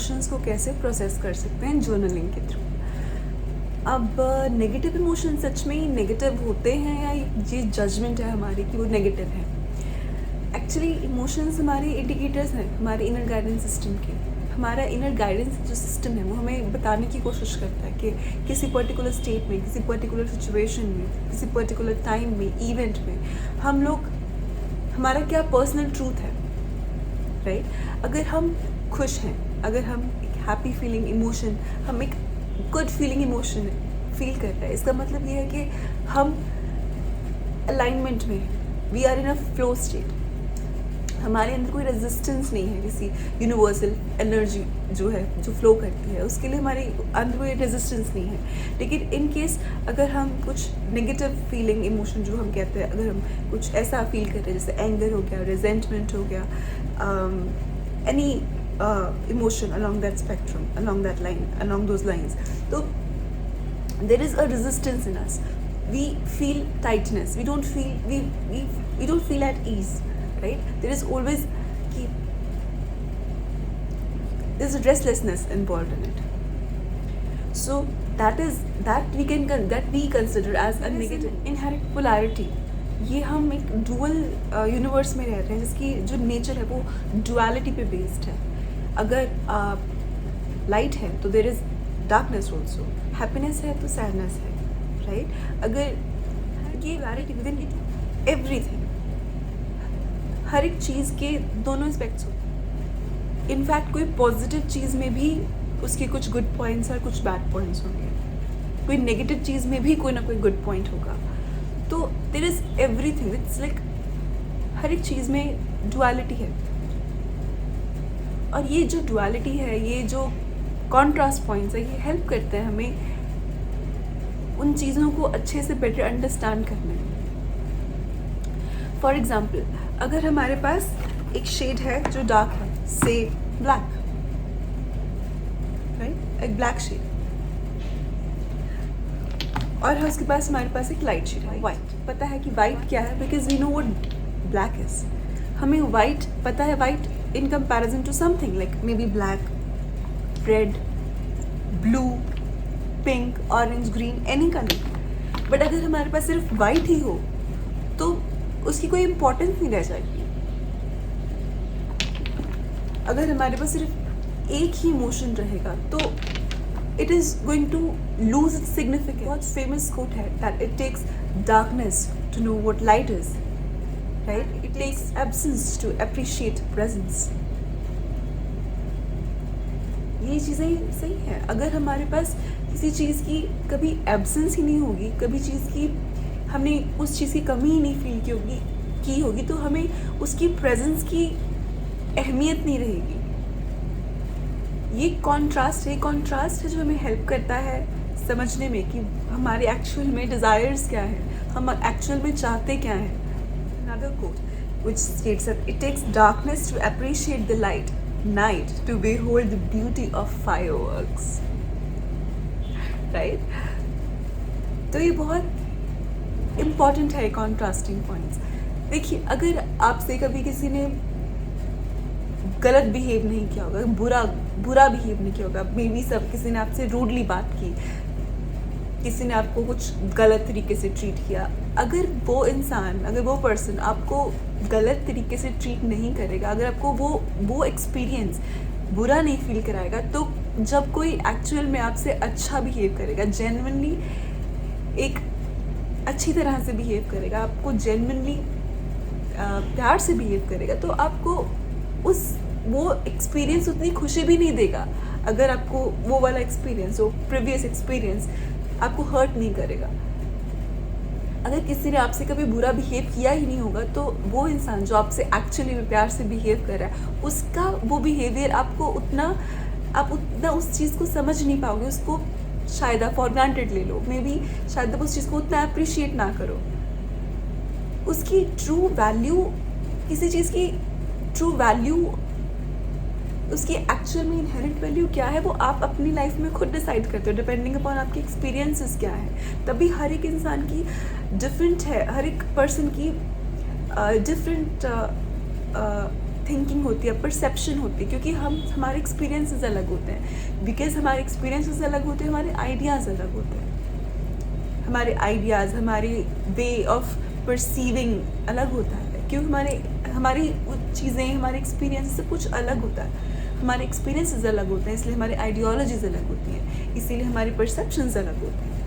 Emotions को कैसे process कर सकते हैं जर्नलिंग के थ्रू। अब नेगेटिव इमोशन सच में ही नेगेटिव होते हैं या ये जजमेंट है हमारी कि वो नेगेटिव है? एक्चुअली इमोशंस हमारे इंडिकेटर्स हैं हमारे इनर गाइडेंस सिस्टम के। हमारा इनर गाइडेंस जो सिस्टम है वो हमें बताने की कोशिश करता है कि किसी पर्टिकुलर स्टेट में, किसी पर्टिकुलर सिचुएशन में, किसी पर्टिकुलर टाइम में, इवेंट में हम लोग, हमारा क्या पर्सनल ट्रूथ है, राइट? अगर हम खुश हैं, अगर हम एक हैप्पी फीलिंग इमोशन, हम एक गुड फीलिंग इमोशन फील कर रहे हैं, इसका मतलब ये है कि हम अलाइनमेंट में, we are in a flow state. हमारे अंदर कोई रेजिस्टेंस नहीं है किसी यूनिवर्सल एनर्जी जो है, जो फ्लो करती है, उसके लिए हमारे अंदर कोई रेजिस्टेंस नहीं है। लेकिन इन केस अगर हम कुछ नेगेटिव फीलिंग इमोशन जो हम कहते हैं, अगर हम कुछ ऐसा फील कर रहे हैं जैसे एंगर हो गया, रिजेंटमेंट हो गया, any emotion along that spectrum, along that line, along those lines, तो there is a resistance in us. We feel tightness, we don't feel at ease, right? There is always there's a restlessness involved in it. So that we consider as a negative inherent polarity. ये हम एक dual universe में रह रहे हैं जिसकी जो nature है वो डुअलिटी पे बेस्ड है। अगर लाइट है तो there is darkness also, happiness है तो सैडनेस है, राइट? अगर ये वैराइटी विद इन एवरीथिंग, हर एक चीज़ के दोनों एस्पेक्ट्स होते हैं। इनफैक्ट कोई पॉजिटिव चीज़ में भी उसके कुछ गुड पॉइंट्स और कुछ बैड पॉइंट्स होंगे, कोई नेगेटिव चीज़ में भी कोई ना कोई गुड पॉइंट होगा। तो there is everything, it's like हर एक चीज़ में डुअलिटी है। और ये जो डुअलिटी है, ये जो कॉन्ट्रास्ट पॉइंट्स है, ये हेल्प करते हैं हमें उन चीज़ों को अच्छे से बेटर अंडरस्टैंड करने में। फॉर एग्जाम्पल, अगर हमारे पास एक शेड है जो डार्क है, से ब्लैक, राइट? एक ब्लैक शेड, और उसके पास हमारे पास एक लाइट शेड है, वाइट। पता है कि वाइट क्या है, because we know what black is. हमें वाइट पता है, white in comparison to something like maybe black, red, blue, pink, orange, green, any colour. But अगर हमारे पास सिर्फ वाइट ही हो तो उसकी कोई इम्पोर्टेंस नहीं रह जाएगी। अगर हमारे पास सिर्फ एक ही इमोशन रहेगा तो it is going to lose its significance. बहुत फेमस कोट है that it takes darkness to know what light is, right? It takes absence to appreciate presence. ये चीज़ें सही है। अगर हमारे पास किसी चीज़ की कभी एब्सेंस ही नहीं होगी, कभी चीज़ की हमने उस चीज़ की कमी ही नहीं फील की होगी तो हमें उसकी प्रेजेंस की अहमियत नहीं रहेगी। ये कॉन्ट्रास्ट है जो हमें हेल्प करता है समझने में कि हमारे एक्चुअल में डिज़ायर्स क्या है, हम एक्चुअल में चाहते क्या हैं। Another quote which states that it takes darkness to appreciate the light, night to behold the beauty of fireworks, right? तो ये बहुत इम्पॉर्टेंट है कॉन्ट्रास्टिंग पॉइंट्स। देखिए, अगर आपसे कभी किसी ने गलत बिहेव नहीं किया होगा, बुरा बिहेव नहीं किया होगा, मे बी सब किसी ने आपसे रूडली बात की, किसी ने आपको कुछ गलत तरीके से ट्रीट किया, अगर वो इंसान, अगर वो पर्सन आपको गलत तरीके से ट्रीट नहीं करेगा, अगर आपको वो एक्सपीरियंस बुरा नहीं फील कराएगा, तो जब कोई एक्चुअल में आपसे अच्छा बिहेव करेगा, जेन्युइनली एक अच्छी तरह से बिहेव करेगा, आपको जेन्युइनली प्यार से बिहेव करेगा, तो आपको वो एक्सपीरियंस उतनी खुशी भी नहीं देगा। अगर आपको वो वाला एक्सपीरियंस, वो प्रीवियस एक्सपीरियंस आपको हर्ट नहीं करेगा। अगर किसी ने आपसे कभी बुरा बिहेव किया ही नहीं होगा तो वो इंसान जो आपसे एक्चुअली में प्यार से बिहेव कर रहा है, उसका वो बिहेवियर आप उतना उस चीज़ को समझ नहीं पाओगे, उसको शायद आप फॉर ग्रांटेड ले लो, मे बी शायद आप उस चीज़ को उतना अप्रिशिएट ना करो। उसकी ट्रू वैल्यू, किसी चीज़ की ट्रू वैल्यू, उसकी एक्चुअल में इनहेरेंट वैल्यू क्या है, वो आप अपनी लाइफ में खुद डिसाइड करते हो, डिपेंडिंग अपॉन आपके एक्सपीरियंसेस क्या है। तभी हर एक इंसान की डिफरेंट है, हर एक पर्सन की डिफरेंट थिंकिंग होती है, परसेप्शन होती है, क्योंकि हमारे एक्सपीरियंसेस अलग होते हैं। बिकॉज हमारे एक्सपीरियंसेस अलग होते हैं, हमारे आइडियाज़ अलग होते हैं। हमारे आइडियाज़, हमारी वे ऑफ परसीविंग अलग होता है, क्योंकि हमारी चीज़ें, हमारे एक्सपीरियंस से कुछ अलग होता है। हमारे एक्सपीरियंसेस अलग होते हैं, इसलिए हमारी आइडियोलॉजीज अलग होती हैं, इसीलिए हमारी परसेप्शंस अलग होते हैं।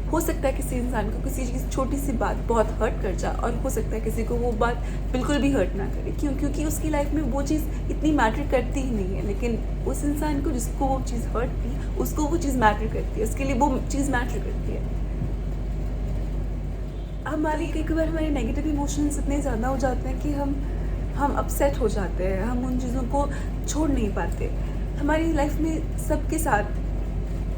हो सकता है किसी इंसान को किसी चीज़, छोटी सी बात बहुत हर्ट कर जाए, और हो सकता है किसी को वो बात बिल्कुल भी हर्ट ना करे। क्यों? क्योंकि उसकी लाइफ में वो चीज़ इतनी मैटर करती ही नहीं है, लेकिन उस इंसान को जिसको वो चीज़ हर्ट की, उसको वो चीज़ मैटर करती है, उसके लिए वो चीज़ मैटर करती है। हमारे कई बार हमारे नेगेटिव इमोशंस इतने ज़्यादा हो जाते हैं कि हम अपसेट हो जाते हैं, हम उन चीज़ों को छोड़ नहीं पाते। हमारी लाइफ में सबके साथ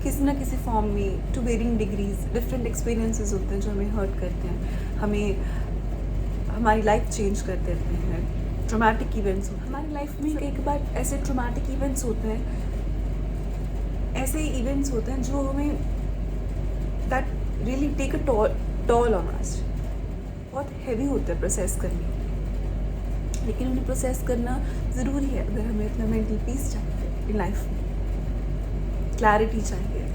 किसी ना किसी फॉर्म में, to varying degrees, different experiences होते हैं जो हमें हर्ट करते हैं, हमारी लाइफ चेंज कर देते हैं। ट्रॉमेटिक इवेंट्स होते हैं हमारी लाइफ में, कई बार ऐसे ट्रॉमेटिक इवेंट्स होते हैं, ऐसे इवेंट्स होते हैं जो हमें that really take a toll on us, बहुत हैवी होता है प्रोसेस करने, लेकिन उन्हें प्रोसेस करना ज़रूरी है अगर हमें अपना मेंटल पीस चाहिए इन लाइफ में, क्लैरिटी चाहिए।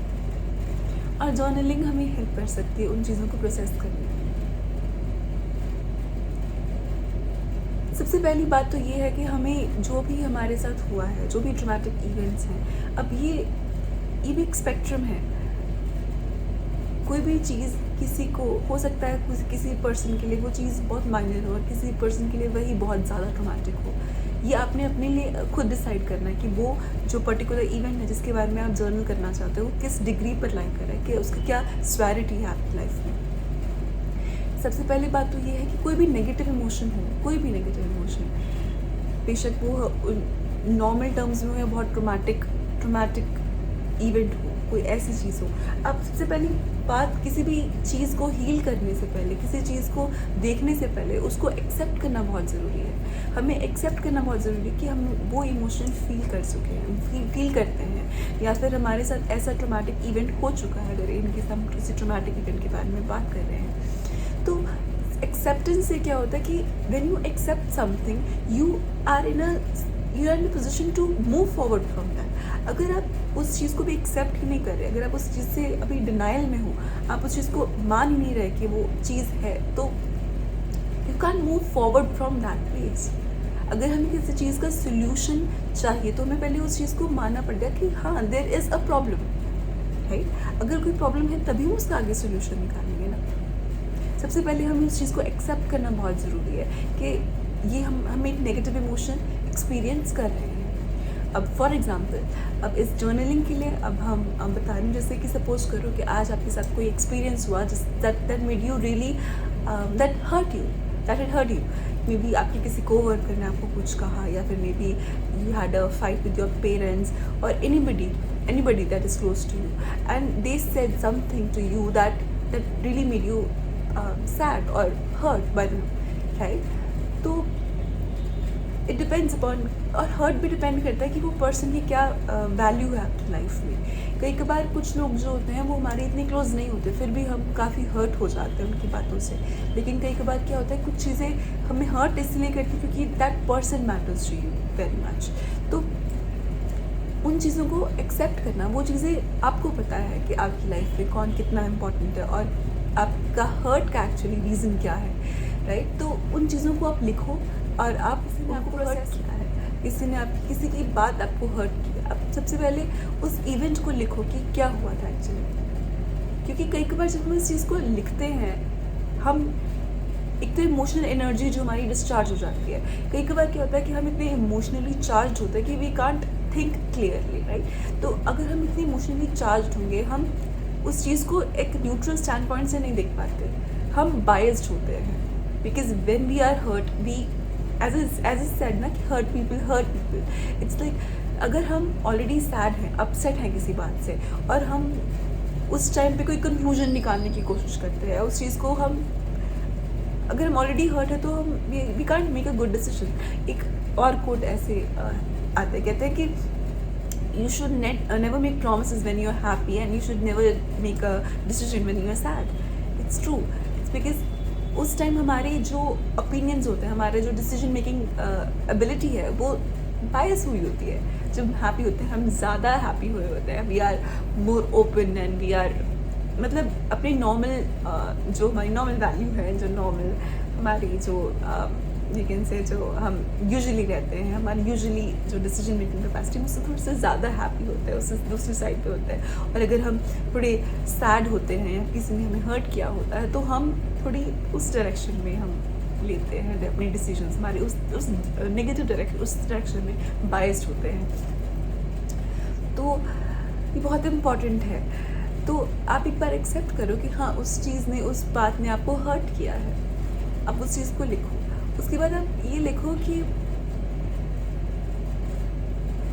और जर्नलिंग हमें हेल्प कर सकती है उन चीज़ों को प्रोसेस करने में। सबसे पहली बात तो ये है कि हमें जो भी हमारे साथ हुआ है, जो भी ट्रॉमेटिक इवेंट्स हैं, अब ये भी एक स्पेक्ट्रम है। कोई भी चीज़ किसी को हो सकता है, किसी पर्सन के लिए वो चीज़ बहुत माइनर हो और किसी पर्सन के लिए वही बहुत ज़्यादा ट्रॉमेटिक हो। ये आपने अपने लिए खुद डिसाइड करना है कि वो जो पर्टिकुलर इवेंट है जिसके बारे में आप जर्नल करना चाहते हो, किस डिग्री पर लाई कर रहा है, कि उसका क्या स्वेरिटी है आपकी लाइफ में। सबसे पहली बात तो ये है कि कोई भी नेगेटिव इमोशन हो, कोई भी नेगेटिव इमोशन, बेशक वो नॉर्मल टर्म्स में हो या बहुत ट्रॉमेटिक इवेंट हो, कोई ऐसी चीज़ हो, आप सबसे पहली बात, किसी भी चीज़ को हील करने से पहले, किसी चीज़ को देखने से पहले उसको एक्सेप्ट करना बहुत ज़रूरी है। हमें एक्सेप्ट करना बहुत ज़रूरी है कि हम वो इमोशन फील कर चुके हैं, हम फील करते हैं, या फिर हमारे साथ ऐसा ट्रॉमेटिक इवेंट हो चुका है, अगर इनके हम किसी ट्रॉमेटिक इवेंट के बारे में बात कर रहे हैं। तो एक्सेप्टेंस से क्या होता है कि when you accept something, you are in a position to move forward from that. अगर आप उस चीज़ को भी एक्सेप्ट ही नहीं कर रहे, अगर आप उस चीज़ से अभी डिनाइल में हो, आप उस चीज़ को मान ही नहीं रहे कि वो चीज़ है, तो you can move forward from that place. अगर हमें किसी चीज़ का सोल्यूशन चाहिए तो हमें पहले उस चीज़ को मानना पड़ेगा कि हाँ, there is a problem, right. अगर कोई प्रॉब्लम है तभी हम उसका आगे सोल्यूशन निकालेंगे ना। सबसे पहले हमें उस चीज़ को एक्सेप्ट करना बहुत ज़रूरी है कि ये हम एक नेगेटिव इमोशन एक्सपीरियंस कर रहे हैं। अब फॉर एग्जांपल, अब इस जर्नलिंग के लिए अब हम बता रहे हैं, जैसे कि सपोज करो कि आज आपके साथ कोई एक्सपीरियंस हुआ that made you really, that it hurt you. Maybe आपके किसी कोवर्कर ने आपको कुछ कहा, या फिर maybe you had a fight with your parents और anybody that is close to you, and they said something to you that really made you sad or hurt by them, right? तो it depends upon, और hurt भी depend करता है कि वो person की क्या वैल्यू है आपकी लाइफ में। कई बार कुछ लोग जो होते हैं वो हमारे इतने क्लोज नहीं होते, फिर भी हम काफ़ी हर्ट हो जाते हैं उनकी बातों से। लेकिन कई बार क्या होता है, कुछ चीज़ें हमें हर्ट इसलिए करती क्योंकि that person matters to you very much. तो उन चीज़ों को एक्सेप्ट करना, वो चीज़ें आपको पता है कि आपकी लाइफ में कौन कितना इम्पोर्टेंट है और आपका हर्ट का एक्चुअली रीज़न क्या है, राइट। तो उन चीज़ों को आप लिखो, और आप किसी ने आपको हर्ट किया है, किसी की बात आपको हर्ट की है, आप सबसे पहले उस इवेंट को लिखो कि क्या हुआ था एक्चुअली। क्योंकि कई बार जब हम इस चीज़ को लिखते हैं, हम एक तो इमोशनल एनर्जी जो हमारी डिस्चार्ज हो जाती है। कई बार क्या होता है कि हम इतने इमोशनली चार्ज होते हैं कि we can't think clearly, right. तो अगर हम इतने इमोशनली चार्ज होंगे, हम उस चीज़ को एक न्यूट्रल स्टैंड पॉइंट से नहीं देख पाते, हम बायस्ड होते हैं। Because when we are hurt, we as is said ना कि hurt people, it's like अगर हम ऑलरेडी सैड हैं, अपसेट हैं किसी बात से, और हम उस टाइम पे कोई कंक्लूजन निकालने की कोशिश करते हैं उस चीज़ को, हम अगर हम ऑलरेडी हर्ट है तो हम we can't make a good decision. एक और कोट ऐसे आते कहते हैं कि you should never make promises when you are happy, and you should never make a decision when you are sad. It's true, it's because उस time हमारे जो ओपिनियंस होते हैं, हमारे जो डिसीजन मेकिंग एबिलिटी है वो बायस हुई होती है। जब हम हैप्पी होते हैं हम ज़्यादा हैप्पी हुए होते हैं, we are more open and we are मतलब अपनी नॉर्मल जो हमारी नॉर्मल वैल्यू है, जो नॉर्मल हमारी जो लेकिन से जो हम यूजुअली रहते हैं, हमारी यूजुअली जो डिसीजन मेकिंग कैपेसिटी उससे थोड़ा सा ज़्यादा हैप्पी होता है, उससे दूसरी साइड पे होता है। और अगर हम थोड़े सैड होते हैं या किसी ने हमें हर्ट किया होता है तो हम थोड़ी उस डायरेक्शन में हम लेते हैं अपने डिसीजंस, हमारे उस नेगेटिव डायरेक्शन, उस डायरेक्शन में बायस्ड होते हैं। तो ये बहुत इम्पॉर्टेंट है। तो आप एक बार एक्सेप्ट करो कि हाँ उस चीज़ ने, उस बात ने आपको हर्ट किया है, आप उस चीज़ को लिखो। उसके बाद आप ये लिखो कि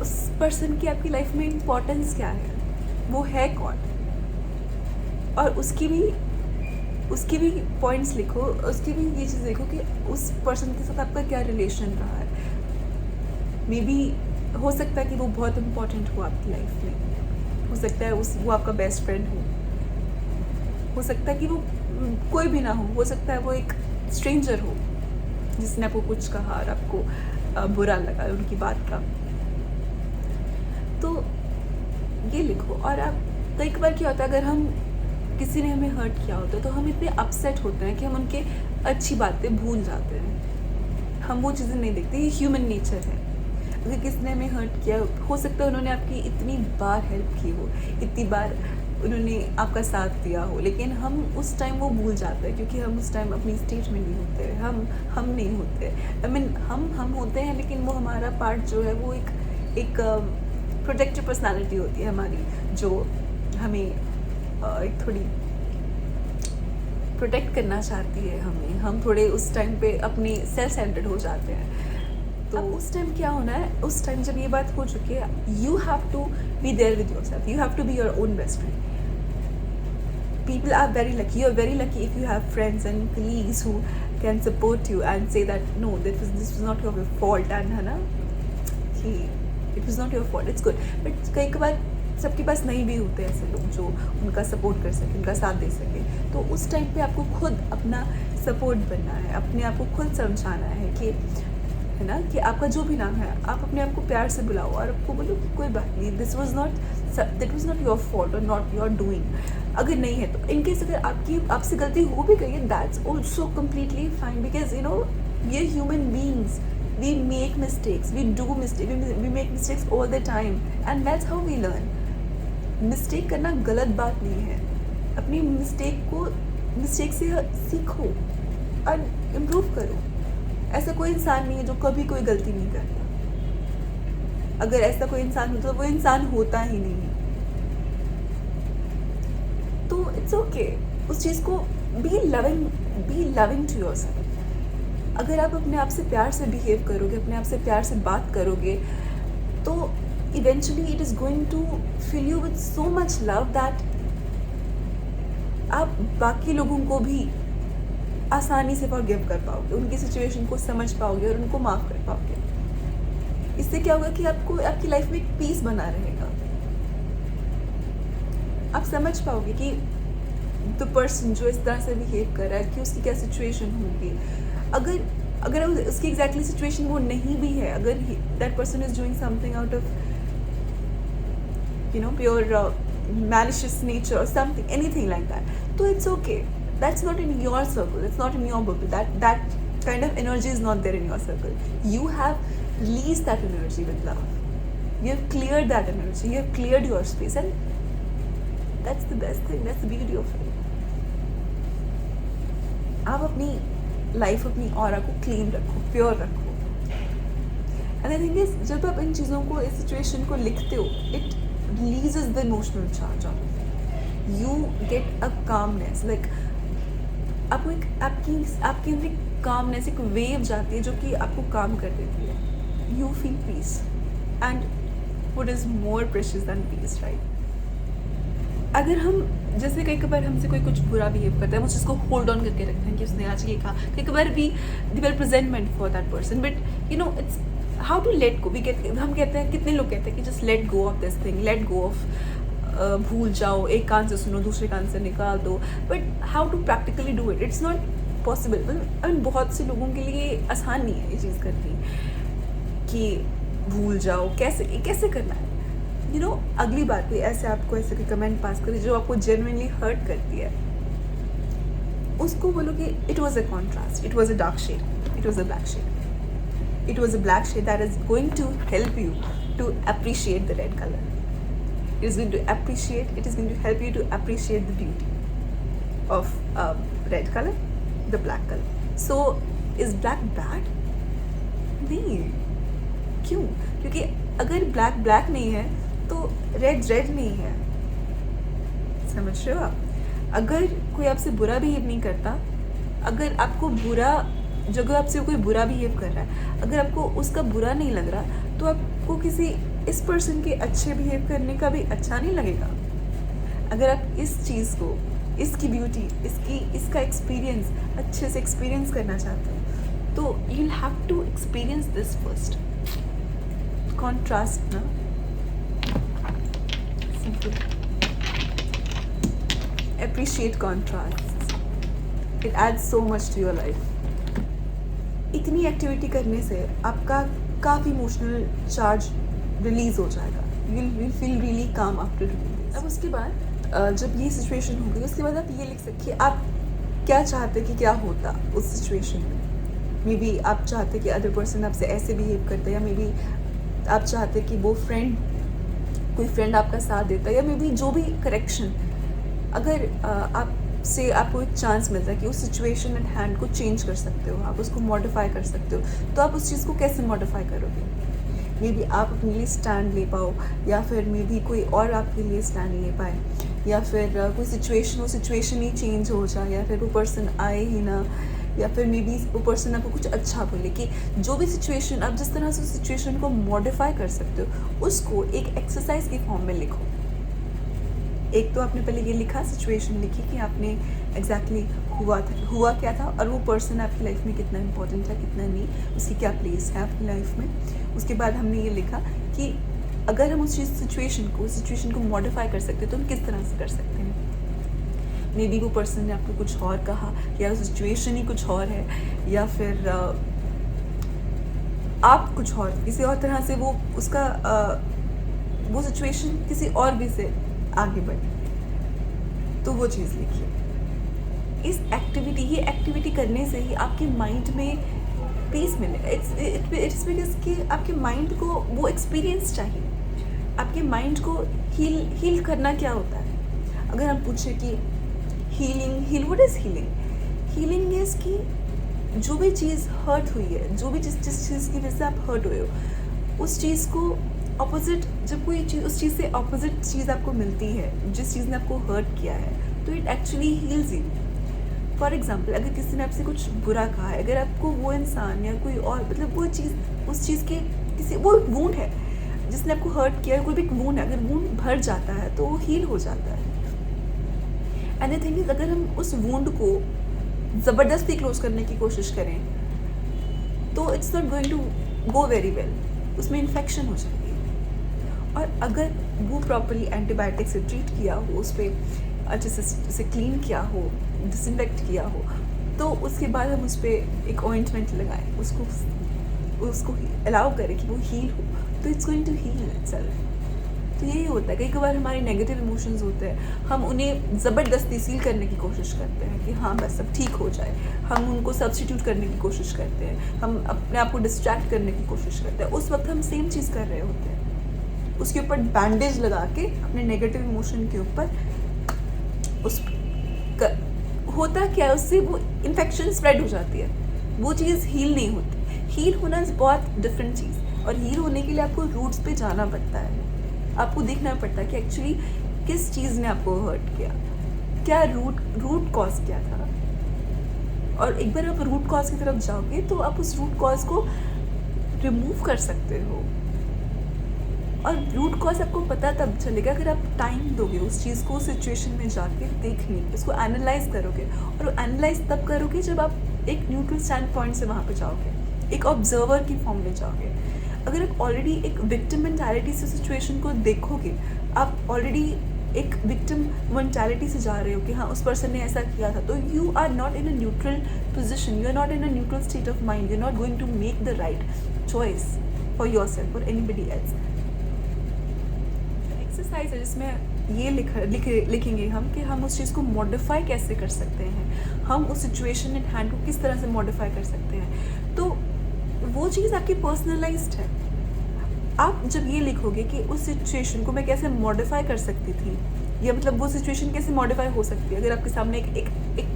उस पर्सन की आपकी लाइफ में इम्पोर्टेंस क्या है, वो है कौन, और उसकी भी पॉइंट्स लिखो, उसकी भी ये चीज़ लिखो कि उस पर्सन के साथ आपका क्या रिलेशन रहा है। मे बी हो सकता है कि वो बहुत इम्पोर्टेंट हो आपकी लाइफ में, हो सकता है वो आपका बेस्ट फ्रेंड हो सकता है कि वो कोई भी ना हो सकता है वो एक स्ट्रेंजर हो जिसने आपको कुछ कहा और आपको बुरा लगा उनकी बात का। तो ये लिखो। और आप कई बार क्या होता है, अगर हम किसी ने हमें हर्ट किया होता है तो हम इतने अपसेट होते हैं कि हम उनके अच्छी बातें भूल जाते हैं, हम वो चीज़ें नहीं देखते। ये ह्यूमन नेचर है। अगर किसी ने हमें हर्ट किया, हो सकता है उन्होंने आपकी इतनी बार हेल्प की हो, इतनी बार उन्होंने आपका साथ दिया हो, लेकिन हम उस टाइम वो भूल जाते हैं क्योंकि हम उस टाइम अपनी स्टेज में नहीं होते, हम नहीं होते। आई मीन हम होते हैं, लेकिन वो हमारा पार्ट जो है वो एक प्रोटेक्टिव पर्सनालिटी होती है हमारी, जो हमें एक थोड़ी प्रोटेक्ट करना चाहती है हमें। हम थोड़े उस टाइम पे अपनी सेल्फ सेंटर्ड हो जाते हैं। तो अब उस टाइम क्या होना है, उस टाइम जब ये बात हो चुकी है, you have to be there with yourself, you have to be your own best friend. People are very lucky. You're very lucky if you have friends and colleagues who can support you and say that no, this was not your fault, and है ना कि it was not your fault, it's good. But कई बार सबके पास नहीं भी होते ऐसे लोग जो उनका सपोर्ट कर सके, उनका साथ दे सके। तो उस टाइम पे आपको खुद अपना सपोर्ट बनना है, अपने आप को खुद समझाना है कि है ना, कि आपका जो भी नाम है आप अपने आप को प्यार से बुलाओ और आपको बोलो कि कोई बात नहीं, that was not your fault और नॉट योर डूइंग। अगर नहीं है तो इनकेस अगर आपसे गलती हो भी गई है, that's also completely fine, because you know we are human beings, we make mistakes, we do mistake, we make mistakes all the time and that's how we learn. Mistake करना गलत बात नहीं है। अपनी मिस्टेक से सीखो और इम्प्रूव करो। ऐसा कोई इंसान नहीं है जो कभी कोई गलती नहीं करता। अगर ऐसा कोई इंसान होता तो वो इंसान होता ही नहीं। तो इट्स ओके, उस चीज़ को बी लविंग टू योरसेल्फ। अगर आप अपने आप से प्यार से बिहेव करोगे, अपने आप से प्यार से बात करोगे, तो eventually it is going to fill you with so much love that आप बाकी लोगों को भी आसानी से फॉरगिव कर पाओगे, उनकी सिचुएशन को समझ पाओगे और उनको माफ़ कर पाओगे। इससे क्या होगा कि आपको आपकी लाइफ में एक पीस बना रहेगा। आप समझ पाओगे कि द पर्सन जो इस तरह से बिहेव कर रहा है कि उसकी क्या सिचुएशन होगी। अगर उसकी एग्जैक्टली सिचुएशन वो नहीं भी है, अगर that person is doing something out of you know pure malicious nature or something, anything like that, so it's okay. That's not in your circle, it's not in your bubble, that kind of energy is not there in your circle. You have released that energy with love, you have cleared that energy, you have cleared your space, and that's the best thing, that's the beauty of it. आप अपनी life, अपनी aura को clean रखो, pure रखो। And I think जब आप इन चीज़ों को, इस सिचुएशन को लिखते हो, it releases the emotional charge out of it. You get a calmness, like आपको आपके अंदर एक calmness, एक wave जाती है जो कि आपको calm कर देती है. You feel peace, and what is more precious than peace, right? अगर हम जैसे कई बार हमसे कोई कुछ बुरा बिहेव करता है, हम उस चीज़ को होल्ड ऑन करके रखते हैं कि उसने आज ये कहा, कई बार we well presentment for that person, but you know it's how to let go. हम कहते हैं, कितने लोग कहते हैं कि just let go of this thing, let go of, भूल जाओ, एक कान से सुनो दूसरे कान से निकाल दो, but how to practically do it? It's not possible, मतलब बहुत से लोगों के लिए आसान नहीं है ये चीज़ करनी कि भूल जाओ, कैसे कैसे करना है। अगली बार कोई ऐसे आपको ऐसे कोई कमेंट पास करे जो आपको जेन्युइनली हर्ट करती है, उसको बोलो कि it was a contrast, it was a dark shade, it was a black shade, it was a black shade that is going to help you to appreciate the red color. It is going to help you to appreciate the beauty of red color, the black color. So is black bad? नहीं, क्यों? क्योंकि अगर black नहीं है तो red नहीं है, समझ रहे हो आप? अगर कोई आपसे बुरा बिहेव नहीं करता, अगर आपको जगह आपसे कोई बुरा बिहेव कर रहा है, अगर आपको उसका बुरा नहीं लग रहा, तो आपको किसी इस पर्सन के अच्छे बिहेव करने का भी अच्छा नहीं लगेगा। अगर आप इस चीज़ को, इसकी ब्यूटी, इसका एक्सपीरियंस अच्छे से एक्सपीरियंस करना चाहते हो, तो you will have to experience this first. Contrast ना, simple, appreciate contrasts, it adds so much to your life. इतनी एक्टिविटी करने से आपका काफ़ी इमोशनल चार्ज रिलीज हो जाएगा, यू विल फील रियली काम आफ्टर डूइंग दिस। अब उसके बाद जब ये सिचुएशन हो गई, उसके बाद आप ये लिख सकते आप क्या चाहते कि क्या होता उस सिचुएशन में। मे बी आप चाहते कि अदर पर्सन आपसे ऐसे बिहेव करता, या मे बी आप चाहते कि वो कोई फ्रेंड आपका साथ देता, या मे बी जो भी करेक्शन, अगर आपको एक चांस मिलता है कि उस सिचुएशन एट हैंड को चेंज कर सकते हो, आप उसको मॉडिफाई कर सकते हो, तो आप उस चीज़ को कैसे मॉडिफाई करोगे? मे बी आप अपने लिए स्टैंड ले पाओ, या फिर मे बी कोई और आपके लिए स्टैंड ले पाए, या फिर कोई सिचुएशन ही चेंज हो जाए, या फिर वो पर्सन आए ही ना, या फिर मे बी वो पर्सन आपको कुछ अच्छा बोले। कि जो भी सिचुएशन, आप जिस तरह से उस सिचुएशन को मॉडिफाई कर सकते हो, उसको एक एक्सरसाइज के फॉर्म में लिखो। एक तो आपने पहले ये लिखा, सिचुएशन लिखी कि आपने एग्जैक्टली हुआ क्या था, और वो पर्सन आपकी लाइफ में कितना इंपॉर्टेंट था, कितना नहीं, उसकी क्या प्लेस है आपकी लाइफ में। उसके बाद हमने ये लिखा कि अगर हम उस सिचुएशन को मॉडिफाई कर सकते हैं तो हम किस तरह से कर सकते हैं। मे बी वो पर्सन ने आपको कुछ और कहा, या सिचुएशन ही कुछ और है, या फिर आप कुछ और किसी और तरह से वो सिचुएशन किसी और भी से आगे बढ़े, तो वो चीज़ लिखिए। ये एक्टिविटी करने से ही आपके माइंड में पीस मिलेगा। इट्स बिकॉज कि आपके माइंड को वो एक्सपीरियंस चाहिए। आपके माइंड को हील करना क्या होता है? अगर हम पूछे कि व्हाट इज हीलिंग इज कि जो भी चीज़ हर्ट हुई है, जो भी जिस चीज़ की वजह से आप हर्ट हुए हो, उस चीज़ को ऑपोजिट, जब कोई चीज़ उस चीज़ से ऑपोजिट चीज़ आपको मिलती है, जिस चीज़ ने आपको हर्ट किया है, तो it actually heels you. For example, अगर किसी ने आपसे कुछ बुरा कहा है, अगर आपको वो इंसान या कोई और, मतलब वो चीज़, उस चीज़ के वो वूंड है जिसने आपको हर्ट किया है, कोई भी वूंड है, अगर वूंड भर जाता है तो वो हील हो जाता है। एंड द थिंग इज, अगर हम उस वूंड को ज़बरदस्ती क्लोज करने की कोशिश करें तो it's not going to go very well, उसमें इन्फेक्शन हो जाएगी। और अगर वो प्रॉपरली एंटीबायोटिक से ट्रीट किया हो, उस पर अच्छे से क्लीन किया हो, डिसइंफेक्ट किया हो, तो उसके बाद हम उस पर एक ऑइंटमेंट लगाएं, उसको अलाउ करें कि वो हील हो, तो it's going to heal itself. तो यही होता है, कई बार हमारे नेगेटिव इमोशंस होते हैं, हम उन्हें ज़बरदस्ती सील करने की कोशिश करते हैं कि हाँ बस सब ठीक हो जाए, हम उनको सब्स्टिट्यूट करने की कोशिश करते हैं, हम अपने आप को डिस्ट्रैक्ट करने की कोशिश करते हैं। उस वक्त हम सेम चीज़ कर रहे होते हैं, उसके ऊपर बैंडेज लगा के अपने नेगेटिव इमोशन के ऊपर होता क्या है, उससे वो इन्फेक्शन स्प्रेड हो जाती है, वो चीज़ हील नहीं होती। हील होना इज़ बहुत डिफरेंट चीज़, और हील होने के लिए आपको रूट्स पे जाना पड़ता है, आपको देखना पड़ता है कि एक्चुअली किस चीज़ ने आपको हर्ट किया, क्या रूट कॉज क्या था। और एक बार आप रूट कॉज की तरफ जाओगे तो आप उस रूट कॉज को रिमूव कर सकते हो। और रूट कॉज आपको पता तब चलेगा अगर आप टाइम दोगे उस चीज़ को, सिचुएशन में जाके देखने, उसको एनालाइज करोगे। और एनालाइज तब करोगे जब आप एक न्यूट्रल स्टैंड पॉइंट से वहाँ पे जाओगे, एक ऑब्जर्वर की फॉर्म में जाओगे। अगर आप ऑलरेडी एक विक्टिम मेंटालिटी से सिचुएशन को देखोगे, आप ऑलरेडी एक विक्टिम मेंटालिटी से जा रहे हो कि हाँ उस पर्सन ने ऐसा किया था, तो you are not in a neutral position, you are not in a neutral state of mind, you are not going to make the right choice for yourself और एनीबडी एल्स। एक्सरसाइज है जिसमें ये लिखेंगे हम कि हम उस चीज़ को मॉडिफाई कैसे कर सकते हैं, हम उस सिचुएशन इन हैंड को किस तरह से मॉडिफाई कर सकते हैं। तो वो चीज़ आपकी पर्सनलाइज्ड है। आप जब ये लिखोगे कि उस सिचुएशन को मैं कैसे मॉडिफाई कर सकती थी, या मतलब वो सिचुएशन कैसे मॉडिफाई हो सकती है, अगर आपके सामने एक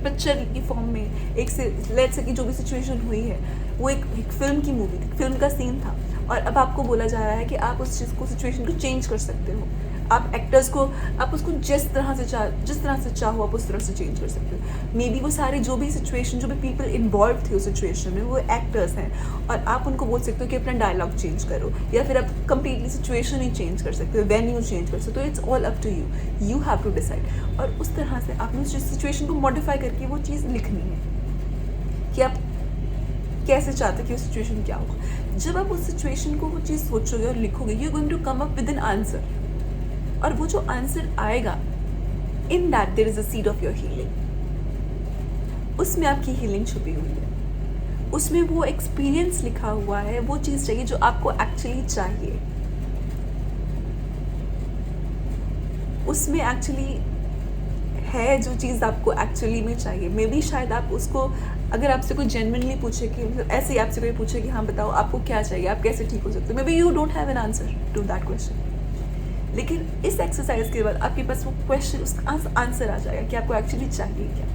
पिक्चर की फॉर्म में एक से लेट्स से कि जो भी सिचुएशन हुई है वो एक फिल्म की मूवी थी, फिल्म का सीन था, और अब आपको बोला जा रहा है कि आप उस चीज़ को सिचुएशन को चेंज कर सकते हो, आप एक्टर्स को आप उसको जिस तरह से चाहो आप उस तरह से चेंज कर सकते हो। मे बी वो सारे जो भी सिचुएशन, जो भी पीपल इन्वॉल्व थे उस सिचुएशन में वो एक्टर्स हैं, और आप उनको बोल सकते हो कि अपना डायलॉग चेंज करो, या फिर आप कंप्लीटली सिचुएशन ही चेंज कर सकते हो, वेन्यू चेंज कर सकते हो। It's all up to you, you have to decide. और उस तरह से आपने उस सिचुएशन को मॉडिफाई करके वो चीज़ लिखनी है कि आप कैसे चाहते कि वो सिचुएशन क्या होगा। जब आप उस सिचुएशन को वो चीज़ सोचोगे और लिखोगे, you are going to come up with an answer, और वो जो आंसर आएगा, in that there is a seed of your healing. उसमें आपकी हीलिंग छुपी हुई है, उसमें वो एक्सपीरियंस लिखा हुआ है, वो चीज़ चाहिए जो आपको एक्चुअली चाहिए, उसमें एक्चुअली है जो चीज़ आपको एक्चुअली में चाहिए। मे बी शायद आप उसको, अगर आपसे कोई जेन्युइनली पूछे कि मतलब ऐसे ही आपसे कोई पूछे कि हाँ बताओ आपको क्या चाहिए, आप कैसे ठीक हो सकते हो, maybe you don't have an answer to that question. लेकिन इस एक्सरसाइज के बाद आपके पास वो क्वेश्चन, उसका आंसर आ जाएगा कि आपको एक्चुअली चाहिए क्या,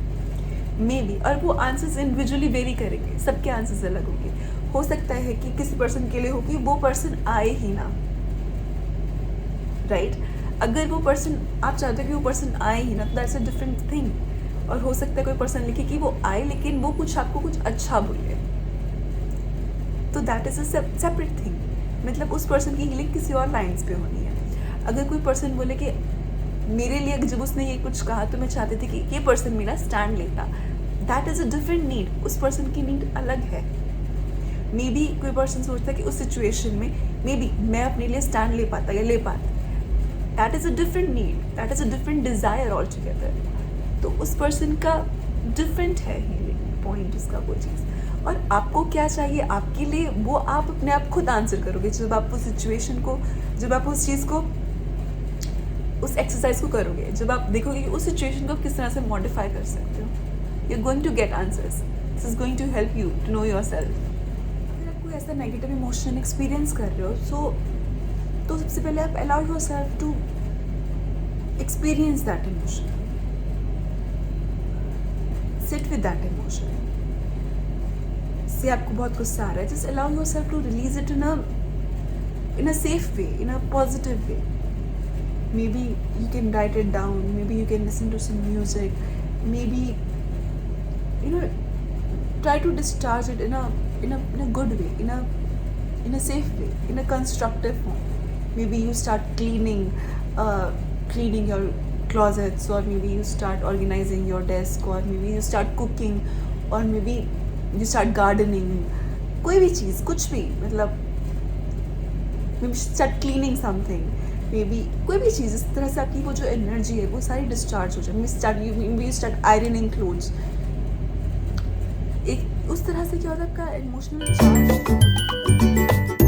मे बी। और वो आंसर्स इंडिविजुअली वेरी करेंगे, सबके आंसर्स अलग होंगे। हो सकता है कि किसी पर्सन के लिए हो कि वो पर्सन आए ही ना, राइट? अगर वो पर्सन, आप चाहते हो कि वो पर्सन आए ही ना, तो दैट्स अ डिफरेंट थिंग। और हो सकता है कोई पर्सन लिखे कि वो आए लेकिन वो कुछ आपको कुछ अच्छा बोले, तो that is a separate thing. मतलब उस पर्सन की हीलिंग किसी और लाइन्स पे होनी है। अगर कोई पर्सन बोले कि मेरे लिए जब उसने ये कुछ कहा तो मैं चाहती थी कि ये पर्सन मेरा स्टैंड लेता, that is a different need, उस पर्सन की नीड अलग है। मे बी कोई पर्सन सोचता है कि उस सिचुएशन में मे बी मैं अपने लिए स्टैंड ले पाता या ले पाता, that is a different need, that is a different desire all together. तो उस पर्सन का डिफरेंट है हीलिंग पॉइंट, उसका वो चीज़। और आपको क्या चाहिए आपके लिए, वो आप अपने आप खुद आंसर करोगे जब आप उस सिचुएशन को, जब आप उस चीज़ को, उस एक्सरसाइज को करोगे, जब आप देखोगे कि उस सिचुएशन को आप किस तरह से मॉडिफाई कर सकते हो, you are going to get answers. This is going to help you to know yourself. अगर आप कोई ऐसा नेगेटिव इमोशन एक्सपीरियंस कर रहे हो, तो सबसे पहले आप allow yourself to experience that emotion, sit with that emotion. से आपको बहुत गुस्सा आ रहा है, just allow yourself to release it in a safe way, in a positive way. Maybe you can write it down, maybe you can listen to some music, maybe try to discharge it in a good way, in a safe way, in a constructive form. Maybe you start cleaning your closets, or maybe you start organizing your desk, or maybe you start cooking, or maybe you start gardening. कोई भी चीज़, कुछ भी, मतलब maybe start cleaning something, maybe कोई भी चीज़, इस तरह से आपकी वो जो एनर्जी है वो सारी डिस्चार्ज हो जाए। maybe you start ironing clothes, एक उस तरह से क्या होता है आपका इमोशनल चार्ज